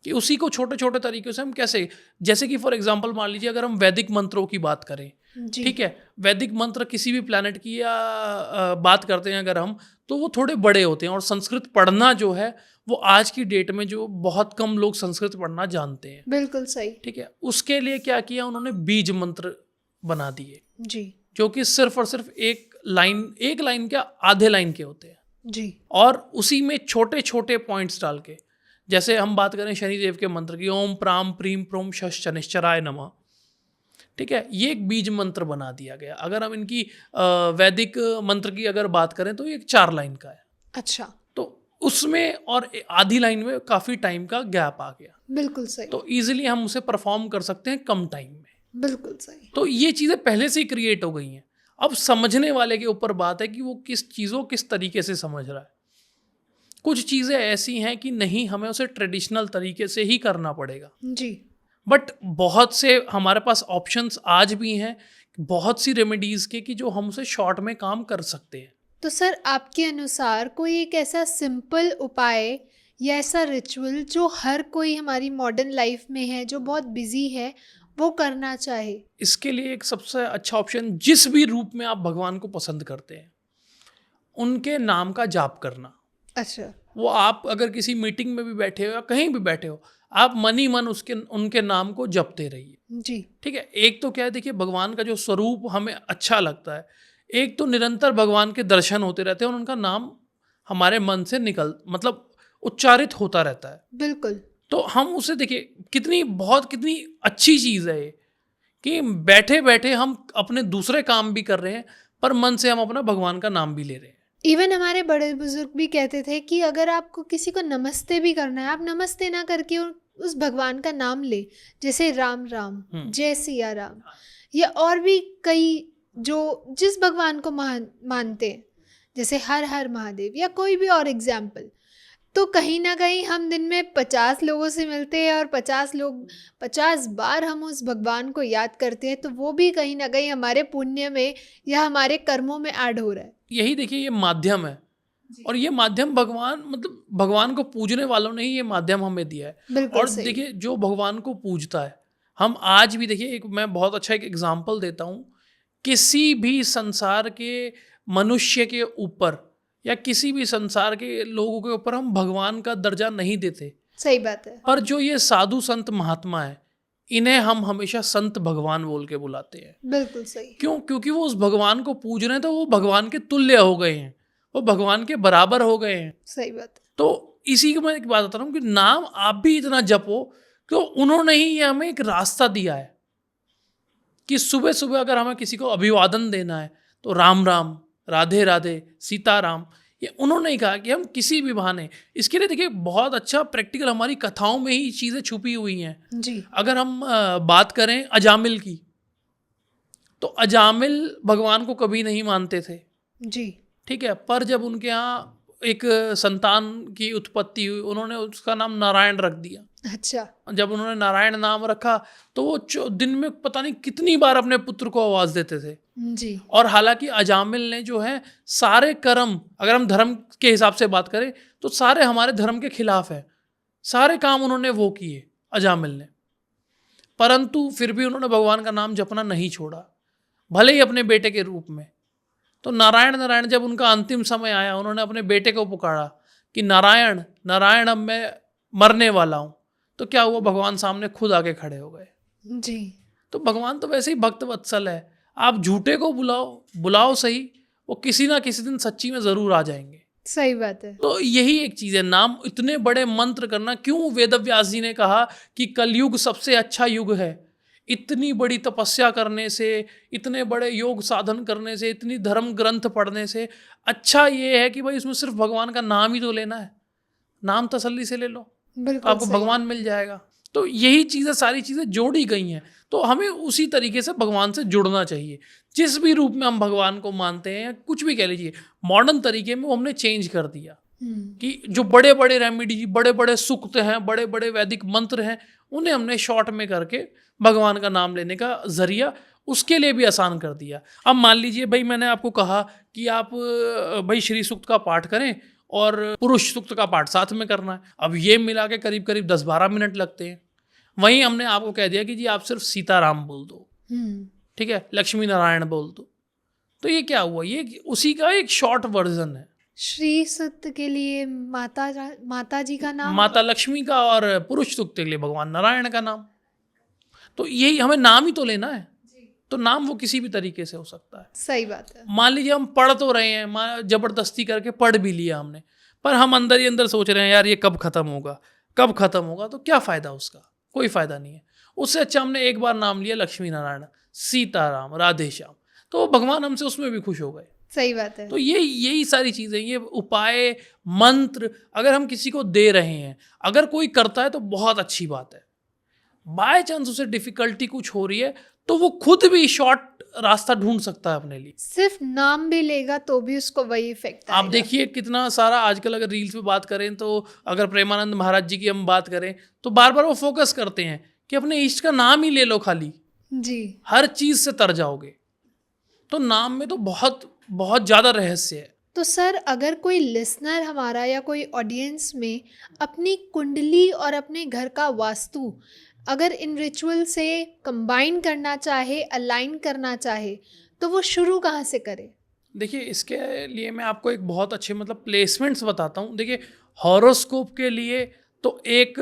कि उसी को छोटे छोटे तरीके से हम कैसे, जैसे कि फॉर एग्जांपल मान लीजिए अगर हम वैदिक मंत्रों की बात करें, ठीक है, वैदिक मंत्र किसी भी प्लैनेट की या बात करते हैं अगर हम, तो वो थोड़े बड़े होते हैं, और संस्कृत पढ़ना जो है वो आज की डेट में जो बहुत कम लोग संस्कृत पढ़ना जानते हैं। बिल्कुल सही। ठीक है, उसके लिए क्या किया उन्होंने, बीज मंत्र बना दिए जी। जो कि सिर्फ और सिर्फ एक लाइन क्या आधे लाइन के होते हैं जी। और उसी में छोटे छोटे पॉइंट्स डाल के, जैसे हम बात करें शनिदेव के मंत्र की, ओम प्राम प्रीम प्रोम शश शनिश्चराय नमः, ठीक है, ये एक बीज मंत्र बना दिया गया। अगर हम इनकी वैदिक मंत्र की अगर बात करें तो ये 4 लाइन का है। अच्छा, तो उसमें और आधी लाइन में काफ़ी टाइम का गैप आ गया, बिल्कुल सही, तो ईजिली हम उसे परफॉर्म कर सकते हैं कम टाइम में। बिल्कुल सही। तो ये चीज़ें पहले से ही क्रिएट हो गई हैं। अब समझने वाले के ऊपर बात है कि वो किस चीज़ों किस तरीके से समझ रहा है। कुछ चीज़ें ऐसी हैं कि नहीं, हमें उसे ट्रेडिशनल तरीके से ही करना पड़ेगा, जी, बट बहुत से हमारे पास ऑप्शंस आज भी हैं, बहुत सी रेमेडीज़ के, कि जो हम उसे शॉर्ट में काम कर सकते हैं। तो सर आपके अनुसार कोई एक ऐसा सिंपल उपाय या ऐसा रिचुअल जो हर कोई हमारी मॉडर्न लाइफ में है, जो बहुत बिजी है, वो करना चाहे? इसके लिए एक सबसे अच्छा ऑप्शन, जिस भी रूप में आप भगवान को पसंद करते हैं उनके नाम का जाप करना। अच्छा, वो आप अगर किसी मीटिंग में भी बैठे हो या कहीं भी बैठे हो, आप मन ही मन उनके नाम को जपते रहिए, जी, ठीक है। एक तो क्या है, देखिए भगवान का जो स्वरूप हमें अच्छा लगता है, एक तो निरंतर भगवान के दर्शन होते रहते हैं और उनका नाम हमारे मन से मतलब उच्चारित होता रहता है। बिल्कुल, तो हम उसे देखिए कितनी अच्छी चीज़ है ये, कि बैठे बैठे हम अपने दूसरे काम भी कर रहे हैं पर मन से हम अपना भगवान का नाम भी ले रहे हैं। इवन हमारे बड़े बुजुर्ग भी कहते थे कि अगर आपको किसी को नमस्ते भी करना है, आप नमस्ते ना करके उस भगवान का नाम ले, जैसे राम राम, जय सिया राम, या और भी कई जो जिस भगवान को मानते हैं, जैसे हर हर महादेव या कोई भी और एग्जाम्पल। तो कहीं ना कहीं हम दिन में 50 लोगों से मिलते हैं और 50 बार हम उस भगवान को याद करते हैं, तो वो भी कहीं ना कहीं हमारे पुण्य में या हमारे कर्मों में ऐड हो रहा है। यही देखिए, ये माध्यम है, और ये माध्यम भगवान को पूजने वालों ने ही ये माध्यम हमें दिया है। बिल्कुल और सही। देखिए, जो भगवान को पूजता है, हम आज भी देखिए, मैं बहुत अच्छा एक एग्जाम्पल देता हूँ, किसी भी संसार के मनुष्य के ऊपर या किसी भी संसार के लोगों के ऊपर हम भगवान का दर्जा नहीं देते, सही बात है। पर जो ये साधु संत महात्मा है, इन्हें हम हमेशा संत भगवान बोल के बुलाते हैं। बिल्कुल सही। क्यों? क्योंकि वो उस भगवान को पूज रहे हैं, तो वो भगवान के तुल्य हो गए हैं, वो भगवान के बराबर हो गए हैं। सही बात है। तो इसी को मैं एक बात बता रहा हूँ कि नाम आप भी इतना जपो, तो उन्होंने ही ये हमें एक रास्ता दिया है कि सुबह सुबह अगर हमें किसी को अभिवादन देना है तो राम राम, राधे राधे, सीताराम, ये उन्होंने ही कहा कि हम किसी भी बहाने। इसके लिए देखिए, बहुत अच्छा प्रैक्टिकल हमारी कथाओं में ही चीज़ें छुपी हुई हैं। जी, अगर हम बात करें अजामिल की, तो अजामिल भगवान को कभी नहीं मानते थे, जी, ठीक है, पर जब उनके यहाँ एक संतान की उत्पत्ति हुई, उन्होंने उसका नाम नारायण रख दिया। अच्छा, जब उन्होंने नारायण नाम रखा तो वो दिन में पता नहीं कितनी बार अपने पुत्र को आवाज़ देते थे। जी, और हालांकि अजामिल ने जो है सारे कर्म, अगर हम धर्म के हिसाब से बात करें तो सारे हमारे धर्म के खिलाफ है, सारे काम उन्होंने वो किए अजामिल ने, परंतु फिर भी उन्होंने भगवान का नाम जपना नहीं छोड़ा, भले ही अपने बेटे के रूप में। तो नारायण नारायण जब उनका अंतिम समय आया, उन्होंने अपने बेटे को पुकारा कि नारायण नारायण, अब मैं मरने वाला हूँ। तो क्या हुआ, भगवान सामने खुद आके खड़े हो गए। जी, तो भगवान तो वैसे ही भक्त वत्सल है, आप झूठे को बुलाओ सही, वो किसी ना किसी दिन सच्ची में ज़रूर आ जाएंगे। सही बात है। तो यही एक चीज़ है, नाम इतने बड़े मंत्र करना। क्यों वेदव्यास जी ने कहा कि कलयुग सबसे अच्छा युग है। इतनी बड़ी तपस्या करने से, इतने बड़े योग साधन करने से, इतनी धर्म ग्रंथ पढ़ने से अच्छा ये है कि भाई उसमें सिर्फ भगवान का नाम ही तो लेना है, नाम तसल्ली से ले लो, बिल्कुल आपको सही। भगवान मिल जाएगा। तो यही चीज़ें, सारी चीज़ें जोड़ी गई हैं। तो हमें उसी तरीके से भगवान से जुड़ना चाहिए। जिस भी रूप में हम भगवान को मानते हैं, या कुछ भी कह लीजिए, मॉडर्न तरीके में वो हमने चेंज कर दिया कि जो बड़े बड़े रेमेडी, बड़े बड़े सूक्त हैं, बड़े बड़े वैदिक मंत्र हैं, उन्हें हमने शॉर्ट में करके भगवान का नाम लेने का जरिया उसके लिए भी आसान कर दिया। अब मान लीजिए भाई, मैंने आपको कहा कि आप भाई श्री सूक्त का पाठ करें और पुरुष सूक्त का पाठ साथ में करना है। अब ये मिला के करीब करीब 10-12 मिनट लगते हैं। वहीं हमने आपको कह दिया कि जी आप सिर्फ सीताराम बोल दो, ठीक है, लक्ष्मी नारायण बोल दो। तो ये क्या हुआ, ये उसी का एक शॉर्ट वर्जन है। श्री सूक्त के लिए माता जी का नाम, माता लक्ष्मी का, और पुरुष सूक्त के लिए भगवान नारायण का नाम। तो यही हमें नाम ही तो लेना है। तो नाम वो किसी भी तरीके से हो सकता है। सही बात है। मान लीजिए हम पढ़ तो रहे हैं, जबरदस्ती करके पढ़ भी लिया हमने, पर हम अंदर ही अंदर सोच रहे हैं यार ये कब खत्म होगा, कब खत्म होगा, तो क्या फायदा उसका, कोई फायदा नहीं है। उससे अच्छा हमने एक बार नाम लिया लक्ष्मी नारायण, सीताराम, राधे श्याम, तो भगवान हमसे उसमें भी खुश हो गए। सही बात है। तो यही सारी चीजें, ये उपाय, मंत्र अगर हम किसी को दे रहे हैं, अगर कोई करता है तो बहुत अच्छी बात है। बाय चांस उसे डिफिकल्टी कुछ हो रही है तो वो खुद भी शॉर्ट रास्ता ढूंढ सकता है अपने लिए। सिर्फ नाम भी लेगा तो भी उसको वही इफेक्ट आप देखिए कितना सारा आजकल, अगर रील्स में बात करें तो अगर प्रेमानंद महाराज जी की हम बात करें तो बार बार वो फोकस करते हैं कि अपने इष्ट का नाम ही ले लो, खाली जी। हर चीज से तर जाओगे। तो नाम में तो बहुत बहुत ज्यादा रहस्य है। तो सर, अगर कोई लिसनर हमारा या कोई ऑडियंस में अपनी कुंडली और अपने घर का वास्तु अगर इन रिचुअल से कंबाइन करना चाहे, अलाइन करना चाहे, तो वो शुरू कहाँ से करे? देखिए, इसके लिए मैं आपको एक बहुत अच्छे प्लेसमेंट्स बताता हूँ। देखिए, हॉरोस्कोप के लिए तो एक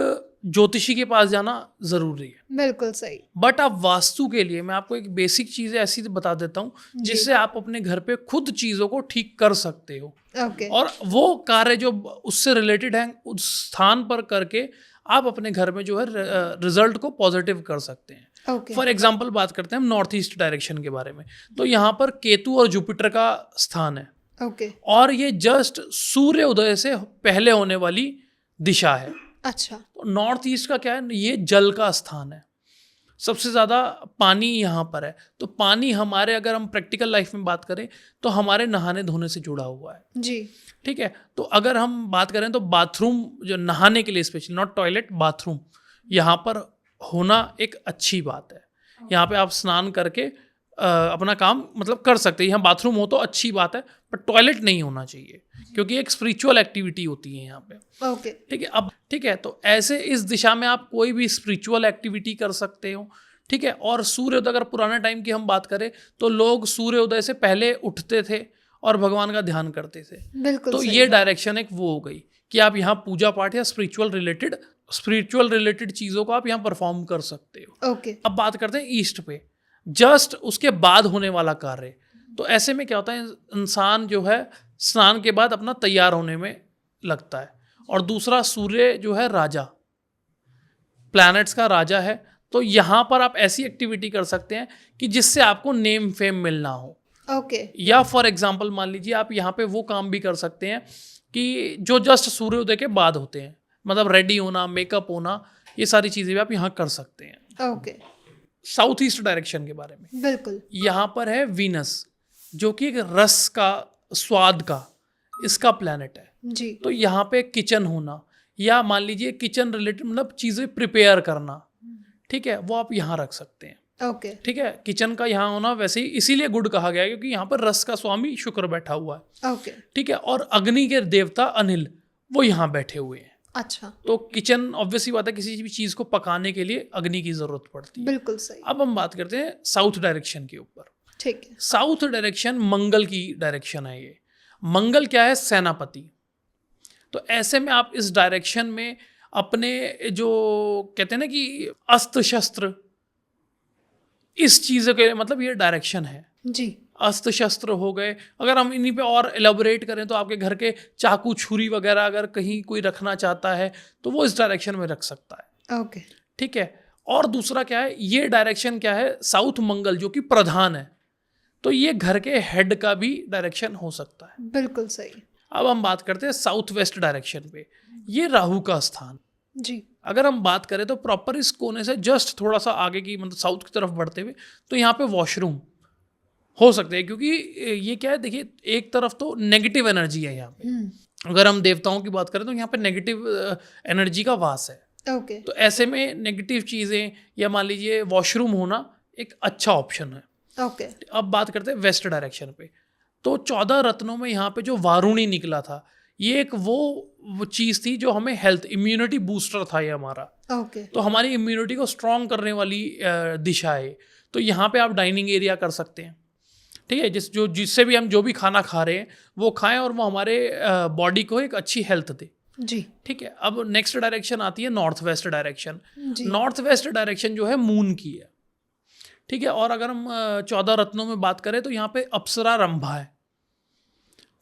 ज्योतिषी के पास जाना ज़रूरी है। बिल्कुल सही। बट आप वास्तु के लिए मैं आपको एक बेसिक चीज़ें ऐसी बता देता हूँ जिससे आप अपने घर पे खुद चीज़ों को ठीक कर सकते हो। ओके। और वो कार्य जो उससे रिलेटेड है उस स्थान पर करके आप अपने घर में जो है रिजल्ट को पॉजिटिव कर सकते हैं। ओके। फॉर एग्जाम्पल बात करते हैं हम नॉर्थ ईस्ट डायरेक्शन के बारे में, तो यहाँ पर केतु और जुपिटर का स्थान है। ओके। और ये जस्ट सूर्य उदय से पहले होने वाली दिशा है। अच्छा। तो नॉर्थ ईस्ट का क्या है, ये जल का स्थान है, सबसे ज़्यादा पानी यहाँ पर है। तो पानी हमारे, अगर हम प्रैक्टिकल लाइफ में बात करें तो हमारे नहाने धोने से जुड़ा हुआ है। जी। ठीक है, तो अगर हम बात करें तो बाथरूम जो नहाने के लिए स्पेशली, नॉट टॉयलेट, बाथरूम यहाँ पर होना एक अच्छी बात है। यहाँ पे आप स्नान करके अपना काम कर सकते हैं। यहाँ बाथरूम हो तो अच्छी बात है, पर टॉयलेट नहीं होना चाहिए क्योंकि एक स्पिरिचुअल एक्टिविटी होती है यहाँ पे। ओके। ठीक है, अब ठीक है, तो ऐसे इस दिशा में आप कोई भी स्पिरिचुअल एक्टिविटी कर सकते हो। ठीक है, और सूर्योदय, अगर पुराने टाइम की हम बात करें तो लोग सूर्योदय से पहले उठते थे और भगवान का ध्यान करते थे। बिल्कुल। तो ये डायरेक्शन एक वो हो गई कि आप यहाँ पूजा पाठ या स्पिरिचुअल रिलेटेड चीज़ों को आप यहाँ परफॉर्म कर सकते हो। ओके। अब बात करते हैं ईस्ट पे, जस्ट उसके बाद होने वाला कार्य। तो ऐसे में क्या होता है, इंसान जो है स्नान के बाद अपना तैयार होने में लगता है। और दूसरा, सूर्य जो है राजा, प्लैनेट्स का राजा है। तो यहाँ पर आप ऐसी एक्टिविटी कर सकते हैं कि जिससे आपको नेम फेम मिलना हो। ओके। या फॉर एग्जाम्पल मान लीजिए आप यहाँ पे वो काम भी कर सकते हैं कि जो जस्ट सूर्योदय के बाद होते हैं, रेडी होना, मेकअप होना, ये सारी चीज़ें भी आप यहाँ कर सकते हैं। ओके। साउथ ईस्ट डायरेक्शन के बारे में, बिल्कुल। यहाँ पर है वीनस, जो कि एक रस का, स्वाद का, इसका प्लैनेट है। जी। तो यहाँ पे किचन होना, या मान लीजिए किचन रिलेटेड चीज़ें प्रिपेयर करना, ठीक है, वो आप यहाँ रख सकते हैं। ओके। ठीक है, किचन का यहाँ होना वैसे ही इसीलिए गुड कहा गया है क्योंकि यहाँ पर रस का स्वामी शुक्र बैठा हुआ है। ओके। ठीक है, और अग्नि के देवता अनिल वो यहाँ बैठे हुए हैं। अच्छा। तो किचन ऑब्वियसली बात है, किसी भी चीज़ को पकाने के लिए अग्नि की जरूरत पड़ती है। बिल्कुल सही। अब हम बात करते हैं साउथ डायरेक्शन के ऊपर। ठीक है। साउथ डायरेक्शन मंगल की डायरेक्शन है। ये मंगल क्या है, सेनापति। तो ऐसे में आप इस डायरेक्शन में अपने जो कहते हैं ना कि अस्त्र शस्त्र, इस चीज़ के ये डायरेक्शन है। जी। अस्त्र शस्त्र हो गए, अगर हम इन्हीं पे और एलाबोरेट करें तो आपके घर के चाकू छुरी वगैरह अगर कहीं कोई रखना चाहता है तो वो इस डायरेक्शन में रख सकता है। ओके। ठीक है, और दूसरा क्या है, ये डायरेक्शन क्या है, साउथ मंगल जो कि प्रधान है, तो ये घर के हेड का भी डायरेक्शन हो सकता है। बिल्कुल सही। अब हम बात करते हैं साउथ वेस्ट डायरेक्शन पे, ये राहु का स्थान। जी। अगर हम बात करें तो प्रॉपर इस कोने से जस्ट थोड़ा सा आगे की साउथ की तरफ बढ़ते हुए तो यहाँ पे वॉशरूम हो सकते हैं, क्योंकि ये क्या है, देखिए एक तरफ तो नेगेटिव एनर्जी है यहाँ पे। अगर हम देवताओं की बात करें तो यहाँ पे नेगेटिव एनर्जी का वास है। ओके। तो ऐसे में नेगेटिव चीज़ें या मान लीजिए वॉशरूम होना एक अच्छा ऑप्शन है। ओके। अब बात करते हैं वेस्ट डायरेक्शन पे, तो 14 रत्नों में यहाँ पे जो वारुणी निकला था, ये एक वो चीज़ थी जो हमें हेल्थ, इम्यूनिटी बूस्टर था ये हमारा। ओके। तो हमारी इम्यूनिटी को स्ट्रॉन्ग करने वाली दिशा है। तो यहाँ पे आप डाइनिंग एरिया कर सकते हैं। ठीक है, जिससे भी हम जो भी खाना खा रहे हैं वो खाएं और वो हमारे बॉडी को एक अच्छी हेल्थ दे। जी। ठीक है, अब नेक्स्ट डायरेक्शन आती है नॉर्थ वेस्ट डायरेक्शन। जी। नॉर्थ वेस्ट डायरेक्शन जो है मून की है। ठीक है, और अगर हम 14 रत्नों में बात करें तो यहाँ पे अप्सरा रंभा है।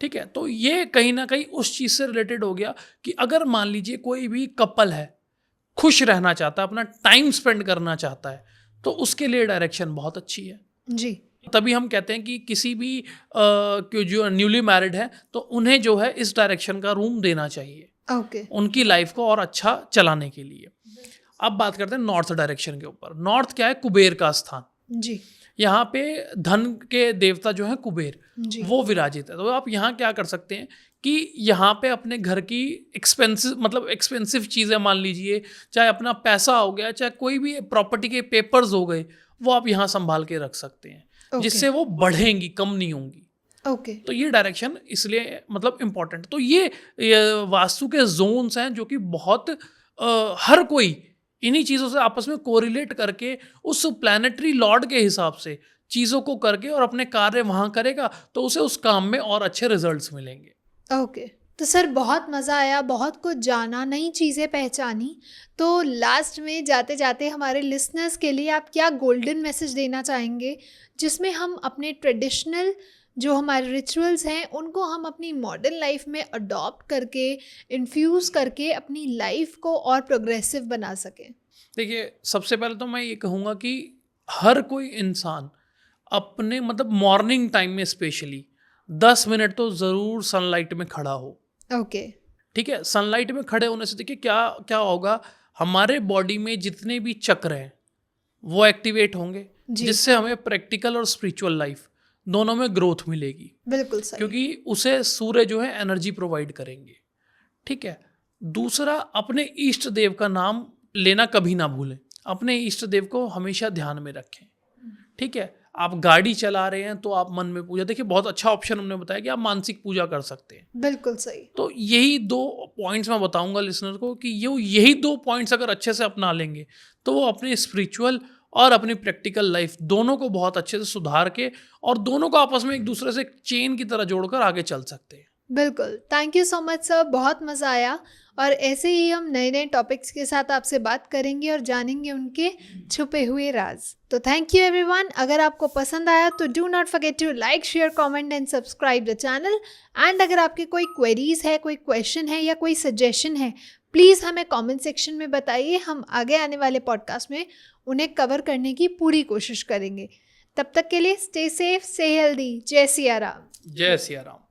ठीक है, तो ये कहीं ना कहीं उस चीज़ से रिलेटेड हो गया कि अगर मान लीजिए कोई भी कपल है खुश रहना चाहता है, अपना टाइम स्पेंड करना चाहता है, तो उसके लिए डायरेक्शन बहुत अच्छी है जी। तभी हम कहते हैं कि किसी भी जो न्यूली मैरिड है तो उन्हें जो है इस डायरेक्शन का रूम देना चाहिए ओके। उनकी लाइफ को और अच्छा चलाने के लिए। अब बात करते हैं नॉर्थ डायरेक्शन के ऊपर। नॉर्थ क्या है? कुबेर का स्थान। जी। यहाँ पे धन के देवता जो है कुबेर, जी। वो विराजित है। तो आप यहाँ क्या कर सकते हैं कि यहाँ पे अपने घर की एक्सपेंसिव चीज़ें, मान लीजिए चाहे अपना पैसा हो गया, चाहे कोई भी प्रॉपर्टी के पेपर्स हो गए, वो आप यहाँ संभाल के रख सकते हैं जिससे वो बढ़ेंगी, कम नहीं होंगी। ओके। तो ये डायरेक्शन इसलिए इम्पोर्टेंट। तो ये वास्तु के जोन्स हैं जो कि बहुत हर कोई इन्हीं चीज़ों से आपस में कोरिलेट करके उस प्लैनेटरी लॉर्ड के हिसाब से चीज़ों को करके और अपने कार्य वहाँ करेगा तो उसे उस काम में और अच्छे रिजल्ट्स मिलेंगे। ओके। तो सर बहुत मज़ा आया, बहुत कुछ जाना, नई चीज़ें पहचानी। तो लास्ट में जाते जाते हमारे लिसनर्स के लिए आप क्या गोल्डन मैसेज देना चाहेंगे जिसमें हम अपने ट्रेडिशनल जो हमारे रिचुअल्स हैं उनको हम अपनी मॉडर्न लाइफ में अडॉप्ट करके, इन्फ्यूज़ करके अपनी लाइफ को और प्रोग्रेसिव बना सकें? देखिए, सबसे पहले तो मैं ये कहूँगा कि हर कोई इंसान अपने मॉर्निंग टाइम में स्पेशली 10 मिनट तो ज़रूर सनलाइट में खड़ा हो। ओके। ठीक है, सनलाइट में खड़े होने से देखिए क्या क्या होगा, हमारे बॉडी में जितने भी चक्र हैं वो एक्टिवेट होंगे, जिससे हमें प्रैक्टिकल और स्पिरिचुअल लाइफ दोनों में ग्रोथ मिलेगी। बिल्कुल सही। क्योंकि उसे सूर्य जो है एनर्जी प्रोवाइड करेंगे। ठीक है, दूसरा, अपने इष्ट देव का नाम लेना कभी ना भूलें। अपने इष्ट देव को हमेशा ध्यान में रखें। ठीक है, आप गाड़ी चला रहे हैं तो आप मन में पूजा, देखिए बहुत अच्छा ऑप्शन हमने बताया कि आप मानसिक पूजा कर सकते हैं। बिल्कुल सही। तो यही 2 पॉइंट्स मैं बताऊंगा लिसनर को कि यही 2 पॉइंट्स अगर अच्छे से अपना लेंगे तो वो अपने स्पिरिचुअल और अपनी प्रैक्टिकल लाइफ दोनों को बहुत अच्छे से सुधार के और दोनों को आपस में एक दूसरे से चेन की तरह जोड़कर आगे चल सकते हैं। बिल्कुल। Thank you so much sir, बहुत मज़ा आया। और ऐसे ही हम नए नए टॉपिक्स के साथ आपसे बात करेंगे और जानेंगे उनके छुपे हुए राज। तो थैंक यू एवरीवन। अगर आपको पसंद आया तो do not forget to like, share, comment and subscribe the channel. And अगर आपके कोई क्वेरीज है, कोई क्वेश्चन है या कोई सजेशन है, प्लीज़ हमें कमेंट सेक्शन में बताइए। हम आगे आने वाले पॉडकास्ट में उन्हें कवर करने की पूरी कोशिश करेंगे। तब तक के लिए स्टे सेफ, स्टे हेल्दी। जय सिया राम। जय सिया राम।